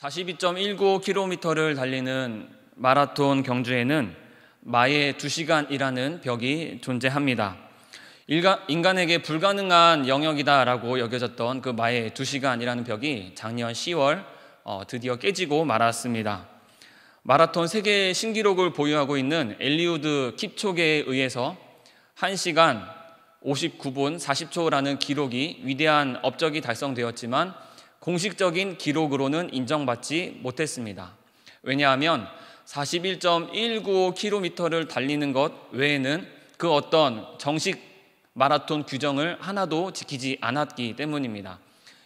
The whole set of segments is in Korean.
42.195km를 달리는 마라톤 경주에는 마의 2시간이라는 벽이 존재합니다. 인간에게 불가능한 영역이다라고 여겨졌던 그 마의 2시간이라는 벽이 작년 10월 드디어 깨지고 말았습니다. 마라톤 세계 신기록을 보유하고 있는 엘리우드 킵초게에 의해서 1시간 59분 40초라는 기록이 위대한 업적이 달성되었지만 공식적인 기록으로는 인정받지 못했습니다. 왜냐하면 41.195km를 달리는 것 외에는 그 어떤 정식 마라톤 규정을 하나도 지키지 않았기 때문입니다.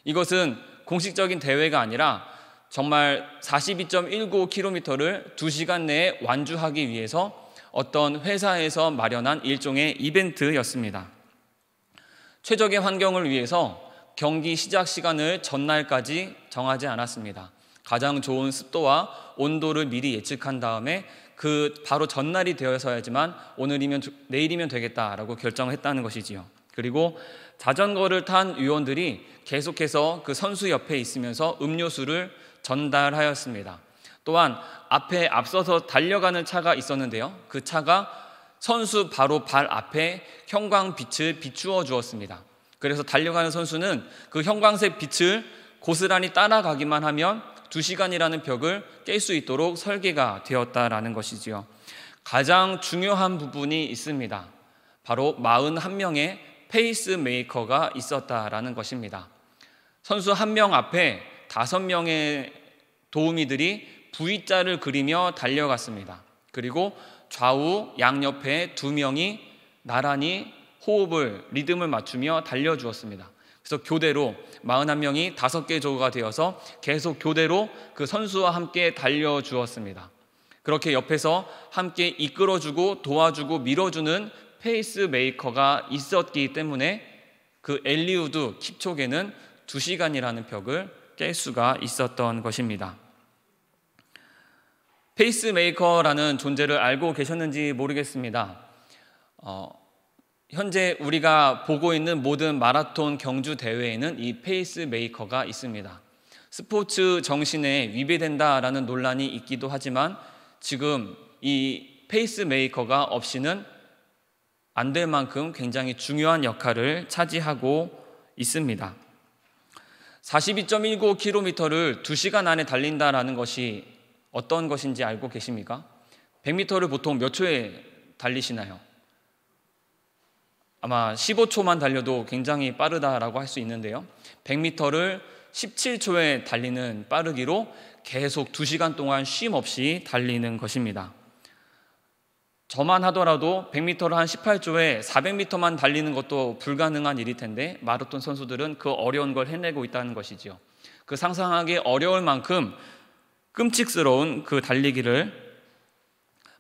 이것은 공식적인 대회가 아니라 정말 42.195km를 2시간 내에 완주하기 위해서 어떤 회사에서 마련한 일종의 이벤트였습니다. 최적의 환경을 위해서 경기 시작 시간을 전날까지 정하지 않았습니다. 가장 좋은 습도와 온도를 미리 예측한 다음에 그 바로 전날이 되어서야지만 오늘이면 내일이면 되겠다라고 결정했다는 것이지요. 그리고 자전거를 탄 위원들이 계속해서 그 선수 옆에 있으면서 음료수를 전달하였습니다. 또한 앞에 앞서서 달려가는 차가 있었는데요. 그 차가 선수 바로 발 앞에 형광빛을 비추어 주었습니다. 그래서 달려가는 선수는 그 형광색 빛을 고스란히 따라가기만 하면 2시간이라는 벽을 깰 수 있도록 설계가 되었다라는 것이지요. 가장 중요한 부분이 있습니다. 바로 41명의 페이스메이커가 있었다라는 것입니다. 선수 1명 앞에 5명의 도우미들이 V자를 그리며 달려갔습니다. 그리고 좌우 양옆에 2명이 나란히 호흡을, 리듬을 맞추며 달려주었습니다. 그래서 교대로 41명이 5개 조가 되어서 계속 교대로 그 선수와 함께 달려주었습니다. 그렇게 옆에서 함께 이끌어주고 도와주고 밀어주는 페이스메이커가 있었기 때문에 그 엘리우드 킵초게는 2시간이라는 벽을 깰 수가 있었던 것입니다. 페이스메이커라는 존재를 알고 계셨는지 모르겠습니다. 현재 우리가 보고 있는 모든 마라톤 경주 대회에는 이 페이스메이커가 있습니다. 스포츠 정신에 위배된다라는 논란이 있기도 하지만 지금 이 페이스메이커가 없이는 안 될 만큼 굉장히 중요한 역할을 차지하고 있습니다. 42.195km를 2시간 안에 달린다라는 것이 어떤 것인지 알고 계십니까? 100m를 보통 몇 초에 달리시나요? 아마 15초만 달려도 굉장히 빠르다라고 할 수 있는데요. 100m를 17초에 달리는 빠르기로 계속 2시간 동안 쉼 없이 달리는 것입니다. 저만 하더라도 100m를 한 18초에 400m만 달리는 것도 불가능한 일일 텐데 마라톤 선수들은 그 어려운 걸 해내고 있다는 것이지요. 그 상상하기 어려울 만큼 끔찍스러운 그 달리기를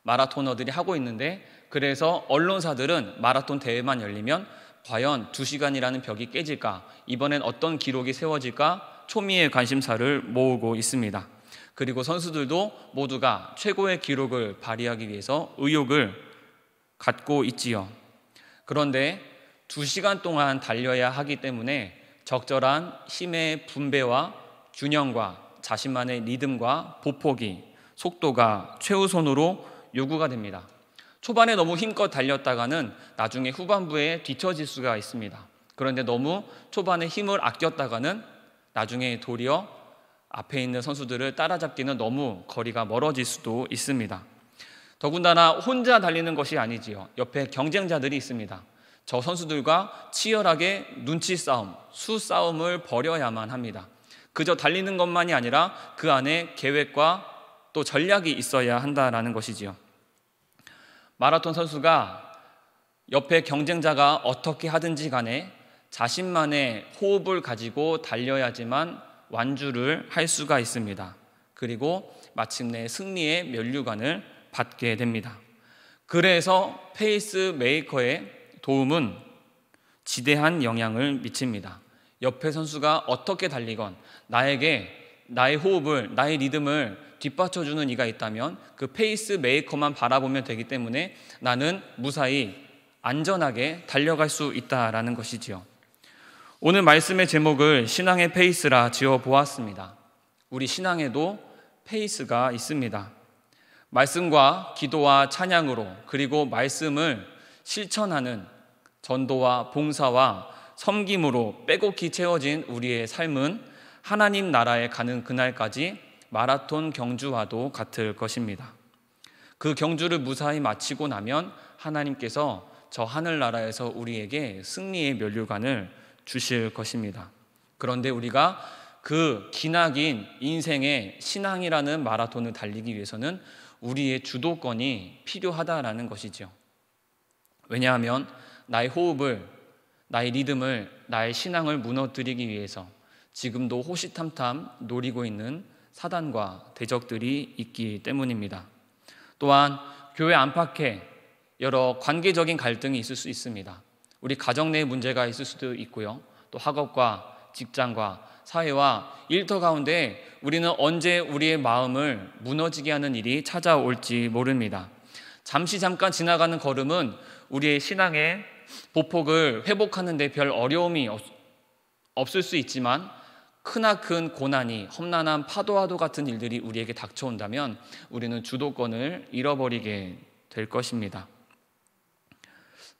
마라토너들이 하고 있는데 그래서 언론사들은 마라톤 대회만 열리면 과연 2시간이라는 벽이 깨질까? 이번엔 어떤 기록이 세워질까? 초미의 관심사를 모으고 있습니다. 그리고 선수들도 모두가 최고의 기록을 발휘하기 위해서 의욕을 갖고 있지요. 그런데 2시간 동안 달려야 하기 때문에 적절한 힘의 분배와 균형과 자신만의 리듬과 보폭이 속도가 최우선으로 요구가 됩니다. 초반에 너무 힘껏 달렸다가는 나중에 후반부에 뒤처질 수가 있습니다. 그런데 너무 초반에 힘을 아꼈다가는 나중에 도리어 앞에 있는 선수들을 따라잡기는 너무 거리가 멀어질 수도 있습니다. 더군다나 혼자 달리는 것이 아니지요. 옆에 경쟁자들이 있습니다. 저 선수들과 치열하게 눈치 싸움, 수싸움을 벌여야만 합니다. 그저 달리는 것만이 아니라 그 안에 계획과 또 전략이 있어야 한다는 것이지요. 마라톤 선수가 옆에 경쟁자가 어떻게 하든지 간에 자신만의 호흡을 가지고 달려야지만 완주를 할 수가 있습니다. 그리고 마침내 승리의 면류관을 받게 됩니다. 그래서 페이스메이커의 도움은 지대한 영향을 미칩니다. 옆에 선수가 어떻게 달리건 나에게 나의 호흡을, 나의 리듬을 뒷받쳐주는 이가 있다면 그 페이스메이커만 바라보면 되기 때문에 나는 무사히 안전하게 달려갈 수 있다라는 것이지요. 오늘 말씀의 제목을 신앙의 페이스라 지어보았습니다. 우리 신앙에도 페이스가 있습니다. 말씀과 기도와 찬양으로, 그리고 말씀을 실천하는 전도와 봉사와 섬김으로 빼곡히 채워진 우리의 삶은 하나님 나라에 가는 그날까지 마라톤 경주와도 같을 것입니다. 그 경주를 무사히 마치고 나면 하나님께서 저 하늘나라에서 우리에게 승리의 면류관을 주실 것입니다. 그런데 우리가 그 기나긴 인생의 신앙이라는 마라톤을 달리기 위해서는 우리의 주도권이 필요하다라는 것이죠. 왜냐하면 나의 호흡을, 나의 리듬을, 나의 신앙을 무너뜨리기 위해서 지금도 호시탐탐 노리고 있는 사단과 대적들이 있기 때문입니다. 또한 교회 안팎에 여러 관계적인 갈등이 있을 수 있습니다. 우리 가정 내에 문제가 있을 수도 있고요. 또 학업과 직장과 사회와 일터 가운데 우리는 언제 우리의 마음을 무너지게 하는 일이 찾아올지 모릅니다. 잠깐 지나가는 걸음은 우리의 신앙의 보폭을 회복하는 데 별 어려움이 없을 수 있지만, 크나큰 고난이, 험난한 파도와도 같은 일들이 우리에게 닥쳐온다면 우리는 주도권을 잃어버리게 될 것입니다.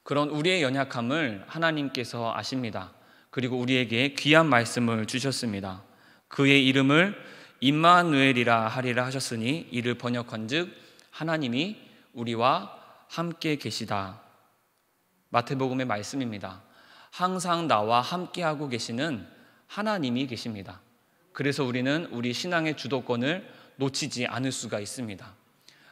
그런 우리의 연약함을 하나님께서 아십니다. 그리고 우리에게 귀한 말씀을 주셨습니다. 그의 이름을 임마누엘이라 하리라 하셨으니 이를 번역한즉 하나님이 우리와 함께 계시다. 마태복음의 말씀입니다. 항상 나와 함께하고 계시는 하나님이 계십니다. 그래서 우리는 우리 신앙의 주도권을 놓치지 않을 수가 있습니다.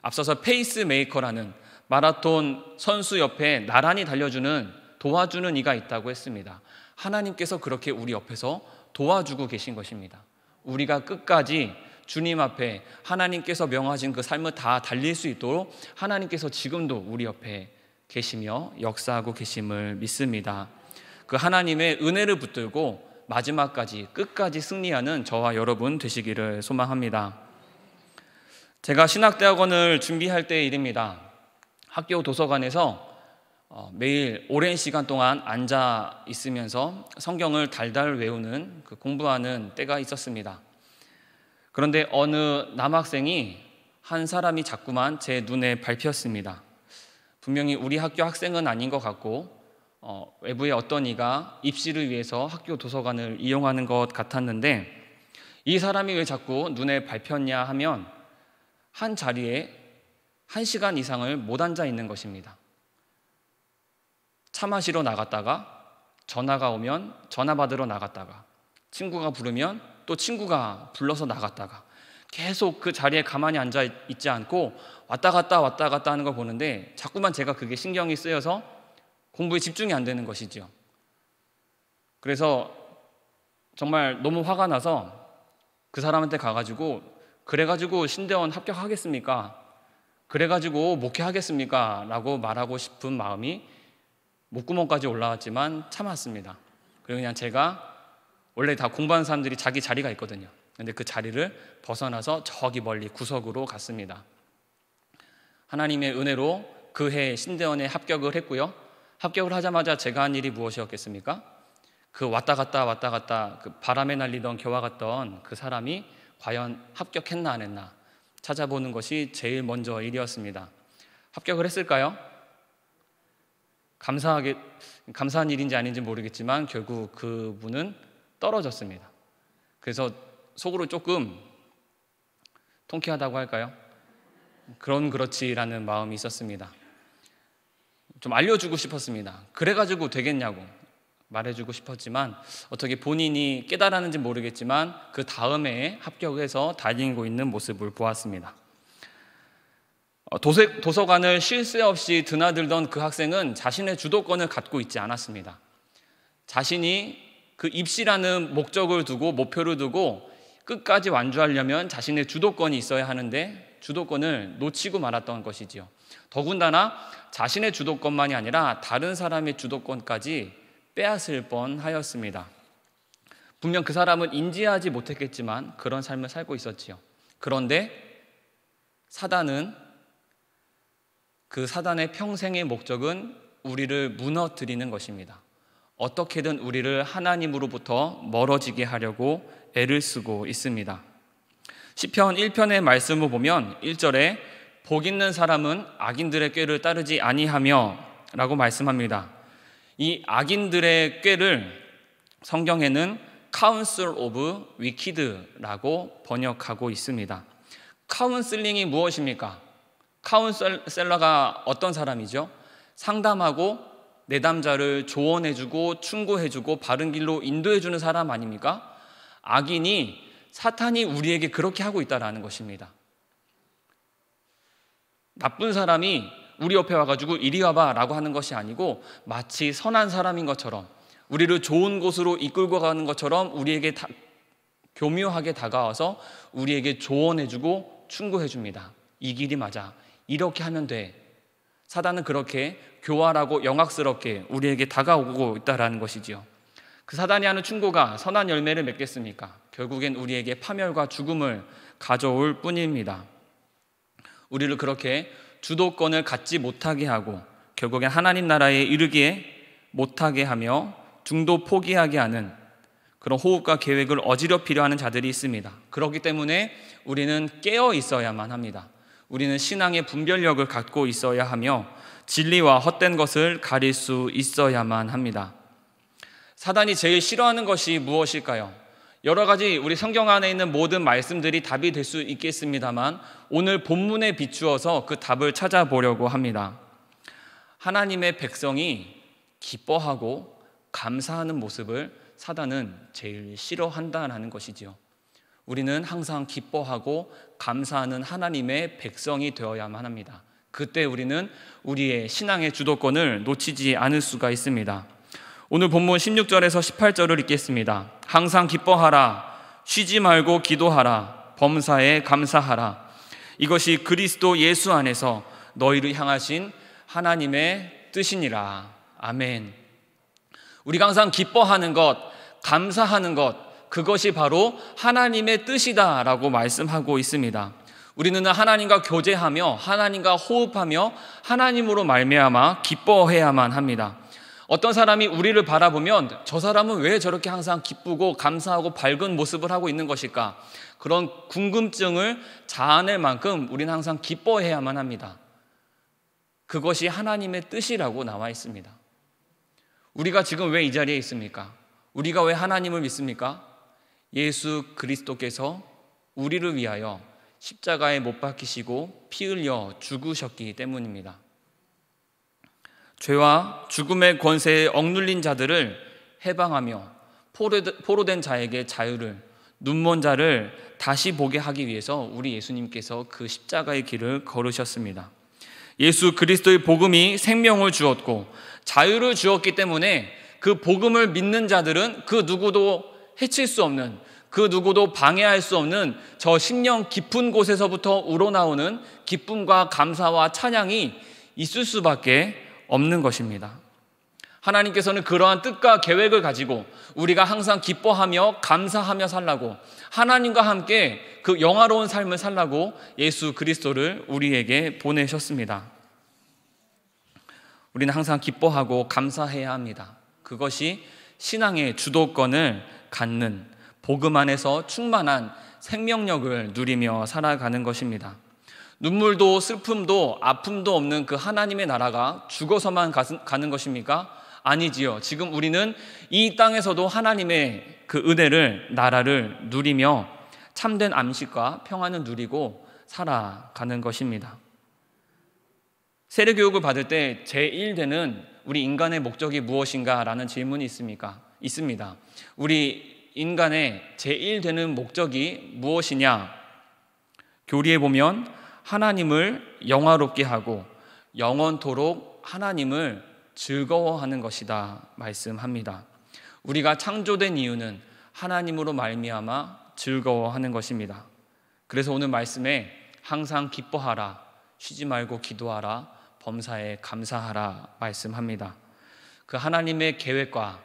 앞서서 페이스메이커라는 마라톤 선수 옆에 나란히 달려주는, 도와주는 이가 있다고 했습니다. 하나님께서 그렇게 우리 옆에서 도와주고 계신 것입니다. 우리가 끝까지 주님 앞에 하나님께서 명하신 그 삶을 다 달릴 수 있도록 하나님께서 지금도 우리 옆에 계시며 역사하고 계심을 믿습니다. 그 하나님의 은혜를 붙들고 마지막까지 끝까지 승리하는 저와 여러분 되시기를 소망합니다. 제가 신학대학원을 준비할 때의 일입니다. 학교 도서관에서 매일 오랜 시간 동안 앉아 있으면서 성경을 달달 외우는, 공부하는 때가 있었습니다. 그런데 어느 남학생이, 한 사람이 자꾸만 제 눈에 밟혔습니다. 분명히 우리 학교 학생은 아닌 것 같고 외부의 어떤 이가 입시를 위해서 학교 도서관을 이용하는 것 같았는데, 이 사람이 왜 자꾸 눈에 밟혔냐 하면 한 자리에 1시간 이상을 못 앉아 있는 것입니다. 차 마시러 나갔다가, 전화가 오면 전화 받으러 나갔다가, 친구가 부르면 또 친구가 불러서 나갔다가, 계속 그 자리에 가만히 앉아 있지 않고 왔다 갔다 하는 걸 보는데 자꾸만 제가 그게 신경이 쓰여서 공부에 집중이 안 되는 것이죠. 그래서 정말 너무 화가 나서 그 사람한테 가가지고, 그래가지고 신대원 합격하겠습니까? 그래가지고 목회하겠습니까? 라고 말하고 싶은 마음이 목구멍까지 올라왔지만 참았습니다. 그리고 그냥 제가, 원래 다 공부하는 사람들이 자기 자리가 있거든요. 근데 그 자리를 벗어나서 저기 멀리 구석으로 갔습니다. 하나님의 은혜로 그 해 신대원에 합격을 했고요. 합격을 하자마자 제가 한 일이 무엇이었겠습니까? 그 왔다 갔다 그 바람에 날리던 겨와 같던 그 사람이 과연 합격했나 안 했나 찾아보는 것이 제일 먼저 일이었습니다. 합격을 했을까요? 감사한 일인지 아닌지 모르겠지만 결국 그분은 떨어졌습니다. 그래서 속으로 조금 통쾌하다고 할까요? 그렇지라는 마음이 있었습니다. 좀 알려주고 싶었습니다. 그래가지고 되겠냐고 말해주고 싶었지만 어떻게 본인이 깨달았는지 모르겠지만 그 다음에 합격해서 다니고 있는 모습을 보았습니다. 도서관을 쉴 새 없이 드나들던 그 학생은 자신의 주도권을 갖고 있지 않았습니다. 자신이 그 입시라는 목적을 두고, 목표를 두고 끝까지 완주하려면 자신의 주도권이 있어야 하는데 주도권을 놓치고 말았던 것이지요. 더군다나 자신의 주도권만이 아니라 다른 사람의 주도권까지 빼앗을 뻔하였습니다. 분명 그 사람은 인지하지 못했겠지만 그런 삶을 살고 있었지요. 그런데 그 사단의 평생의 목적은 우리를 무너뜨리는 것입니다. 어떻게든 우리를 하나님으로부터 멀어지게 하려고 애를 쓰고 있습니다. 시편 1편의 말씀을 보면 1절에 복 있는 사람은 악인들의 꾀를 따르지 아니하며 라고 말씀합니다. 이 악인들의 꾀를 성경에는 Counsel of Wicked라고 번역하고 있습니다. 카운슬링이 무엇입니까? 카운셀러가 어떤 사람이죠? 상담하고 내담자를 조언해주고 충고해주고 바른 길로 인도해주는 사람 아닙니까? 악인이 사탄이 우리에게 그렇게 하고 있다는 것입니다. 나쁜 사람이 우리 옆에 와가지고 이리 와봐 라고 하는 것이 아니고 마치 선한 사람인 것처럼 우리를 좋은 곳으로 이끌고 가는 것처럼 우리에게 교묘하게 다가와서 우리에게 조언해주고 충고해줍니다. 이 길이 맞아. 이렇게 하면 돼. 사단은 그렇게 교활하고 영악스럽게 우리에게 다가오고 있다는 것이지요. 그 사단이 하는 충고가 선한 열매를 맺겠습니까? 결국엔 우리에게 파멸과 죽음을 가져올 뿐입니다. 우리를 그렇게 주도권을 갖지 못하게 하고 결국엔 하나님 나라에 이르게 못하게 하며 중도 포기하게 하는 그런 호흡과 계획을 어지럽히려 하는 자들이 있습니다. 그렇기 때문에 우리는 깨어 있어야만 합니다. 우리는 신앙의 분별력을 갖고 있어야 하며 진리와 헛된 것을 가릴 수 있어야만 합니다. 사단이 제일 싫어하는 것이 무엇일까요? 여러 가지 우리 성경 안에 있는 모든 말씀들이 답이 될 수 있겠습니다만 오늘 본문에 비추어서 그 답을 찾아보려고 합니다. 하나님의 백성이 기뻐하고 감사하는 모습을 사단은 제일 싫어한다는 것이지요. 우리는 항상 기뻐하고 감사하는 하나님의 백성이 되어야만 합니다. 그때 우리는 우리의 신앙의 주도권을 놓치지 않을 수가 있습니다. 오늘 본문 16절에서 18절을 읽겠습니다. 항상 기뻐하라, 쉬지 말고 기도하라, 범사에 감사하라. 이것이 그리스도 예수 안에서 너희를 향하신 하나님의 뜻이니라. 아멘. 우리가 항상 기뻐하는 것, 감사하는 것, 그것이 바로 하나님의 뜻이다라고 말씀하고 있습니다. 우리는 하나님과 교제하며 하나님과 호흡하며 하나님으로 말미암아 기뻐해야만 합니다. 어떤 사람이 우리를 바라보면 저 사람은 왜 저렇게 항상 기쁘고 감사하고 밝은 모습을 하고 있는 것일까? 그런 궁금증을 자아낼 만큼 우리는 항상 기뻐해야만 합니다. 그것이 하나님의 뜻이라고 나와 있습니다. 우리가 지금 왜 이 자리에 있습니까? 우리가 왜 하나님을 믿습니까? 예수 그리스도께서 우리를 위하여 십자가에 못 박히시고 피 흘려 죽으셨기 때문입니다. 죄와 죽음의 권세에 억눌린 자들을 해방하며 포로된 자에게 자유를, 눈먼 자를 다시 보게 하기 위해서 우리 예수님께서 그 십자가의 길을 걸으셨습니다. 예수 그리스도의 복음이 생명을 주었고 자유를 주었기 때문에 그 복음을 믿는 자들은 그 누구도 해칠 수 없는, 그 누구도 방해할 수 없는 저 심령 깊은 곳에서부터 우러나오는 기쁨과 감사와 찬양이 있을 수밖에 없는 것입니다. 하나님께서는 그러한 뜻과 계획을 가지고 우리가 항상 기뻐하며 감사하며 살라고, 하나님과 함께 그 영화로운 삶을 살라고 예수 그리스도를 우리에게 보내셨습니다. 우리는 항상 기뻐하고 감사해야 합니다. 그것이 신앙의 주도권을 갖는, 복음 안에서 충만한 생명력을 누리며 살아가는 것입니다. 눈물도 슬픔도 아픔도 없는 그 하나님의 나라가 죽어서만 가는 것입니까? 아니지요. 지금 우리는 이 땅에서도 하나님의 그 은혜를, 나라를 누리며 참된 안식과 평안을 누리고 살아가는 것입니다. 세례교육을 받을 때 제1대는 우리 인간의 목적이 무엇인가 라는 질문이 있습니다. 우리 인간의 제1되는 목적이 무엇이냐? 교리에 보면 하나님을 영화롭게 하고 영원토록 하나님을 즐거워하는 것이다 말씀합니다. 우리가 창조된 이유는 하나님으로 말미암아 즐거워하는 것입니다. 그래서 오늘 말씀에 항상 기뻐하라, 쉬지 말고 기도하라, 범사에 감사하라 말씀합니다. 그 하나님의 계획과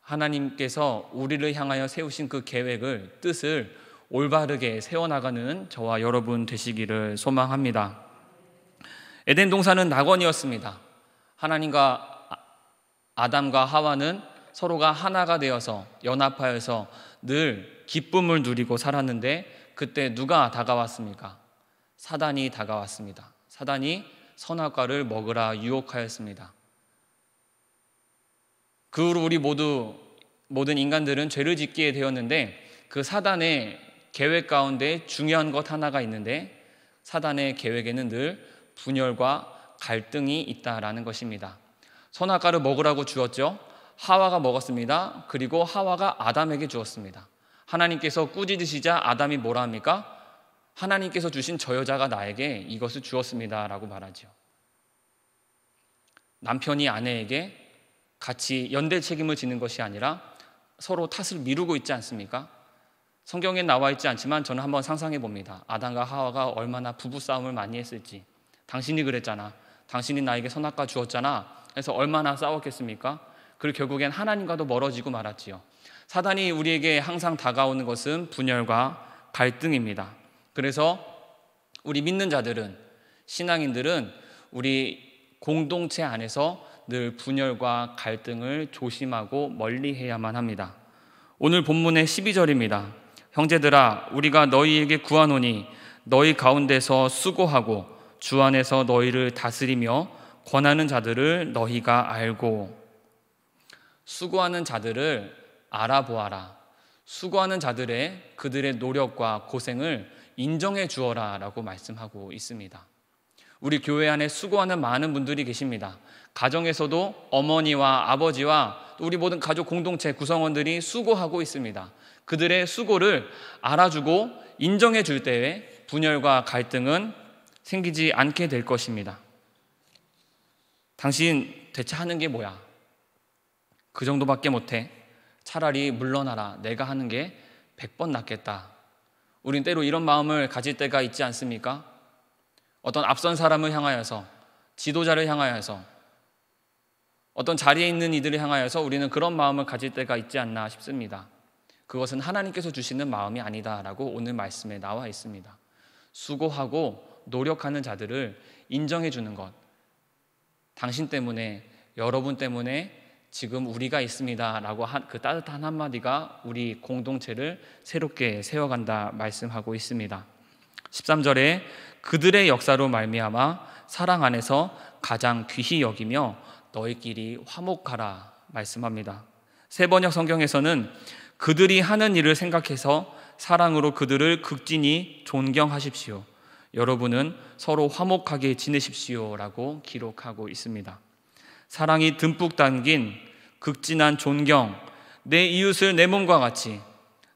하나님께서 우리를 향하여 세우신 그 계획을, 뜻을 올바르게 세워나가는 저와 여러분 되시기를 소망합니다. 에덴 동산은 낙원이었습니다. 하나님과 아담과 하와는 서로가 하나가 되어서 연합하여서 늘 기쁨을 누리고 살았는데 그때 누가 다가왔습니까? 사단이 다가왔습니다. 사단이 선악과를 먹으라 유혹하였습니다. 그 후로 우리 모든 인간들은 죄를 짓게 되었는데, 그 사단의 계획 가운데 중요한 것 하나가 있는데, 사단의 계획에는 늘 분열과 갈등이 있다라는 것입니다. 선악과를 먹으라고 주었죠. 하와가 먹었습니다. 그리고 하와가 아담에게 주었습니다. 하나님께서 꾸짖으시자 아담이 뭐라 합니까? 하나님께서 주신 저 여자가 나에게 이것을 주었습니다 라고 말하죠. 남편이 아내에게 같이 연대 책임을 지는 것이 아니라 서로 탓을 미루고 있지 않습니까? 성경에 나와 있지 않지만 저는 한번 상상해 봅니다. 아담과 하와가 얼마나 부부싸움을 많이 했을지. 당신이 그랬잖아, 당신이 나에게 선악과 주었잖아 해서 얼마나 싸웠겠습니까? 그리고 결국엔 하나님과도 멀어지고 말았지요. 사단이 우리에게 항상 다가오는 것은 분열과 갈등입니다. 그래서 우리 믿는 자들은, 신앙인들은 우리 공동체 안에서 늘 분열과 갈등을 조심하고 멀리해야만 합니다. 오늘 본문의 12절입니다. 형제들아, 우리가 너희에게 구하노니 너희 가운데서 수고하고 주 안에서 너희를 다스리며 권하는 자들을 너희가 알고. 수고하는 자들을 알아보아라. 수고하는 자들의 그들의 노력과 고생을 인정해 주어라 라고 말씀하고 있습니다. 우리 교회 안에 수고하는 많은 분들이 계십니다. 가정에서도 어머니와 아버지와 또 우리 모든 가족 공동체 구성원들이 수고하고 있습니다. 그들의 수고를 알아주고 인정해 줄 때에 분열과 갈등은 생기지 않게 될 것입니다. 당신 대체 하는 게 뭐야? 그 정도밖에 못해? 차라리 물러나라. 내가 하는 게 100번 낫겠다. 우린 때로 이런 마음을 가질 때가 있지 않습니까? 어떤 앞선 사람을 향하여서, 지도자를 향하여서, 어떤 자리에 있는 이들을 향하여서 우리는 그런 마음을 가질 때가 있지 않나 싶습니다. 그것은 하나님께서 주시는 마음이 아니다라고 오늘 말씀에 나와 있습니다. 수고하고 노력하는 자들을 인정해 주는 것. 당신 때문에, 여러분 때문에 지금 우리가 있습니다 라고 그 따뜻한 한마디가 우리 공동체를 새롭게 세워간다 말씀하고 있습니다. 13절에 그들의 역사로 말미암아 사랑 안에서 가장 귀히 여기며 너희끼리 화목하라 말씀합니다. 새번역 성경에서는 그들이 하는 일을 생각해서 사랑으로 그들을 극진히 존경하십시오. 여러분은 서로 화목하게 지내십시오 라고 기록하고 있습니다. 사랑이 듬뿍 담긴 극진한 존경, 내 이웃을 내 몸과 같이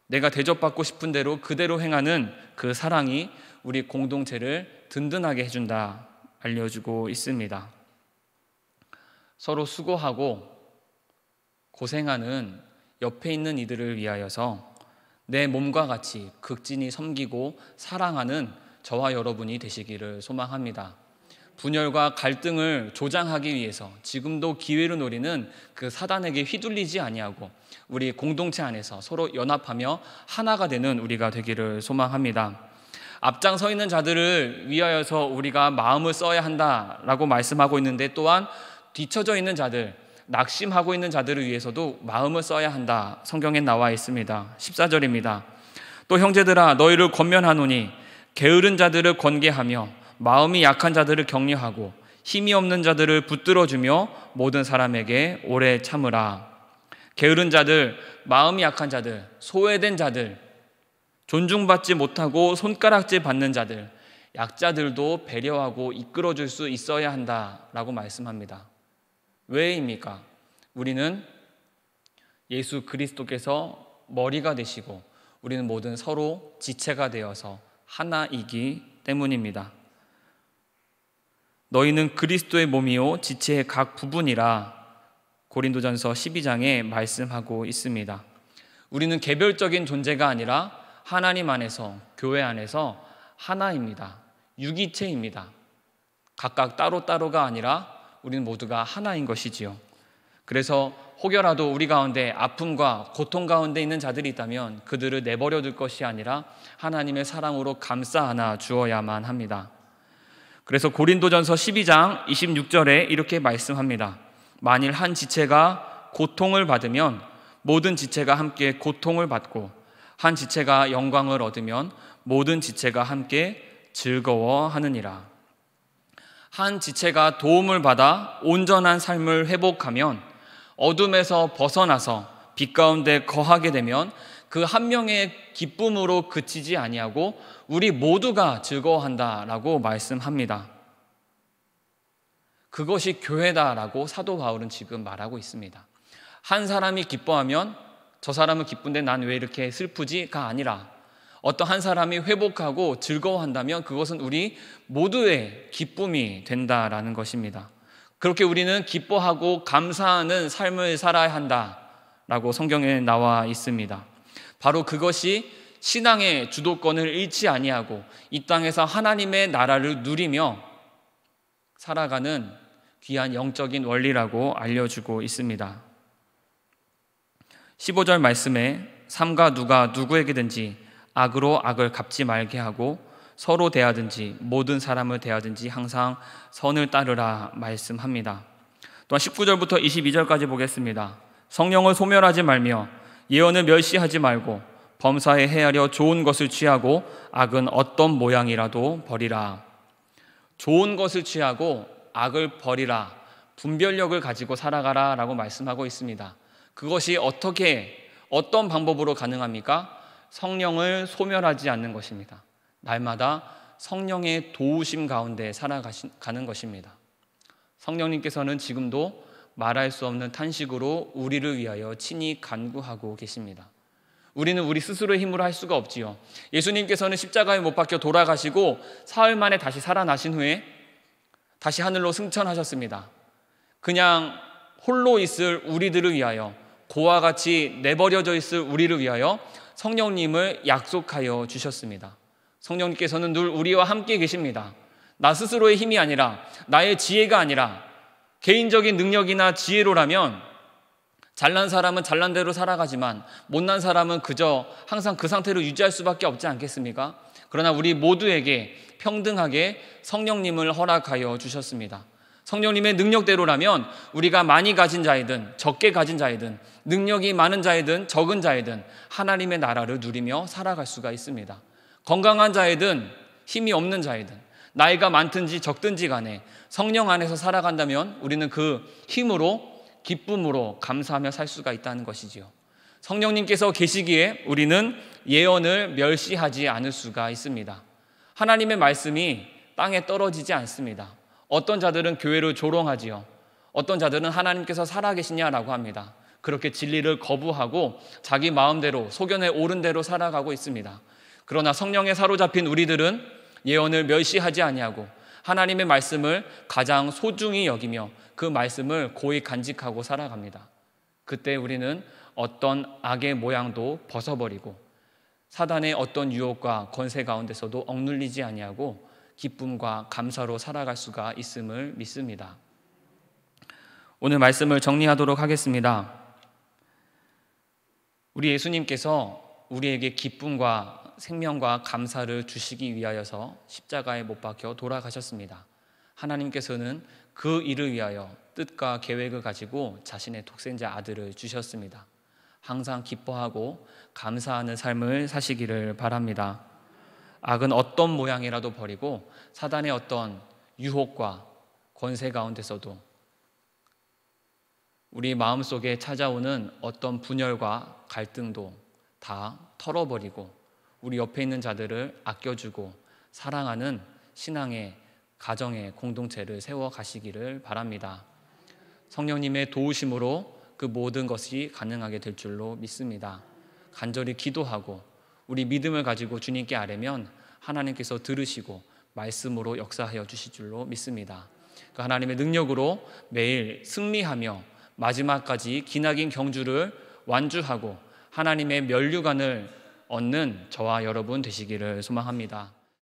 내가 대접받고 싶은 대로 그대로 행하는 그 사랑이 우리 공동체를 든든하게 해준다 알려주고 있습니다. 서로 수고하고 고생하는 옆에 있는 이들을 위하여서 내 몸과 같이 극진히 섬기고 사랑하는 저와 여러분이 되시기를 소망합니다. 분열과 갈등을 조장하기 위해서 지금도 기회를 노리는 그 사단에게 휘둘리지 아니하고 우리 공동체 안에서 서로 연합하며 하나가 되는 우리가 되기를 소망합니다. 앞장서 있는 자들을 위하여서 우리가 마음을 써야 한다라고 말씀하고 있는데, 또한 뒤처져 있는 자들, 낙심하고 있는 자들을 위해서도 마음을 써야 한다 성경에 나와 있습니다. 14절입니다. 또 형제들아, 너희를 권면하노니 게으른 자들을 권계하며 마음이 약한 자들을 격려하고 힘이 없는 자들을 붙들어주며 모든 사람에게 오래 참으라. 게으른 자들, 마음이 약한 자들, 소외된 자들, 존중받지 못하고 손가락질 받는 자들, 약자들도 배려하고 이끌어줄 수 있어야 한다라고 말씀합니다. 왜입니까? 우리는 예수 그리스도께서 머리가 되시고 우리는 모든 서로 지체가 되어서 하나이기 때문입니다. 너희는 그리스도의 몸이요 지체의 각 부분이라 고린도전서 12장에 말씀하고 있습니다. 우리는 개별적인 존재가 아니라 하나님 안에서, 교회 안에서 하나입니다. 유기체입니다. 각각 따로따로가 아니라 우리는 모두가 하나인 것이지요. 그래서 혹여라도 우리 가운데 아픔과 고통 가운데 있는 자들이 있다면 그들을 내버려 둘 것이 아니라 하나님의 사랑으로 감싸 안아 주어야만 합니다. 그래서 고린도전서 12장 26절에 이렇게 말씀합니다. 만일 한 지체가 고통을 받으면 모든 지체가 함께 고통을 받고, 한 지체가 영광을 얻으면 모든 지체가 함께 즐거워하느니라. 한 지체가 도움을 받아 온전한 삶을 회복하면, 어둠에서 벗어나서 빛 가운데 거하게 되면 그 한 명의 기쁨으로 그치지 아니하고 우리 모두가 즐거워한다라고 말씀합니다. 그것이 교회다라고 사도 바울은 지금 말하고 있습니다. 한 사람이 기뻐하면 저 사람은 기쁜데 난 왜 이렇게 슬프지가 아니라, 어떤 한 사람이 회복하고 즐거워한다면 그것은 우리 모두의 기쁨이 된다라는 것입니다. 그렇게 우리는 기뻐하고 감사하는 삶을 살아야 한다라고 성경에 나와 있습니다. 바로 그것이 신앙의 주도권을 잃지 아니하고 이 땅에서 하나님의 나라를 누리며 살아가는 귀한 영적인 원리라고 알려주고 있습니다. 15절 말씀에 삼가 누가 누구에게든지 악으로 악을 갚지 말게 하고 서로 대하든지 모든 사람을 대하든지 항상 선을 따르라 말씀합니다. 또한 19절부터 22절까지 보겠습니다. 성령을 소멸하지 말며 예언을 멸시하지 말고 범사에 헤아려 좋은 것을 취하고 악은 어떤 모양이라도 버리라. 좋은 것을 취하고 악을 버리라, 분별력을 가지고 살아가라 라고 말씀하고 있습니다. 그것이 어떤 방법으로 가능합니까? 성령을 소멸하지 않는 것입니다. 날마다 성령의 도우심 가운데 살아가는 것입니다. 성령님께서는 지금도 말할 수 없는 탄식으로 우리를 위하여 친히 간구하고 계십니다. 우리는 우리 스스로의 힘으로 할 수가 없지요. 예수님께서는 십자가에 못 박혀 돌아가시고 사흘 만에 다시 살아나신 후에 다시 하늘로 승천하셨습니다. 그냥 홀로 있을 우리들을 위하여, 고와 같이 내버려져 있을 우리를 위하여 성령님을 약속하여 주셨습니다. 성령님께서는 늘 우리와 함께 계십니다. 나 스스로의 힘이 아니라, 나의 지혜가 아니라 개인적인 능력이나 지혜로라면 잘난 사람은 잘난 대로 살아가지만 못난 사람은 그저 항상 그 상태로 유지할 수밖에 없지 않겠습니까? 그러나 우리 모두에게 평등하게 성령님을 허락하여 주셨습니다. 성령님의 능력대로라면 우리가 많이 가진 자이든 적게 가진 자이든 능력이 많은 자이든 적은 자이든 하나님의 나라를 누리며 살아갈 수가 있습니다. 건강한 자이든 힘이 없는 자이든 나이가 많든지 적든지 간에 성령 안에서 살아간다면 우리는 그 힘으로, 기쁨으로 감사하며 살 수가 있다는 것이지요. 성령님께서 계시기에 우리는 예언을 멸시하지 않을 수가 있습니다. 하나님의 말씀이 땅에 떨어지지 않습니다. 어떤 자들은 교회를 조롱하지요. 어떤 자들은 하나님께서 살아계시냐라고 합니다. 그렇게 진리를 거부하고 자기 마음대로, 소견에 오른 대로 살아가고 있습니다. 그러나 성령에 사로잡힌 우리들은 예언을 멸시하지 아니하고 하나님의 말씀을 가장 소중히 여기며 그 말씀을 고이 간직하고 살아갑니다. 그때 우리는 어떤 악의 모양도 벗어버리고 사단의 어떤 유혹과 권세 가운데서도 억눌리지 아니하고 기쁨과 감사로 살아갈 수가 있음을 믿습니다. 오늘 말씀을 정리하도록 하겠습니다. 우리 예수님께서 우리에게 기쁨과 생명과 감사를 주시기 위하여서 십자가에 못 박혀 돌아가셨습니다. 하나님께서는 그 일을 위하여 뜻과 계획을 가지고 자신의 독생자 아들을 주셨습니다. 항상 기뻐하고 감사하는 삶을 사시기를 바랍니다. 악은 어떤 모양이라도 버리고 사단의 어떤 유혹과 권세 가운데서도 우리 마음속에 찾아오는 어떤 분열과 갈등도 다 털어버리고 우리 옆에 있는 자들을 아껴주고 사랑하는 신앙의 가정의 공동체를 세워가시기를 바랍니다. 성령님의 도우심으로 그 모든 것이 가능하게 될 줄로 믿습니다. 간절히 기도하고 우리 믿음을 가지고 주님께 아뢰면 하나님께서 들으시고 말씀으로 역사하여 주실 줄로 믿습니다. 그 하나님의 능력으로 매일 승리하며 마지막까지 기나긴 경주를 완주하고 하나님의 면류관을 얻는 저와 여러분 되시기를 소망합니다.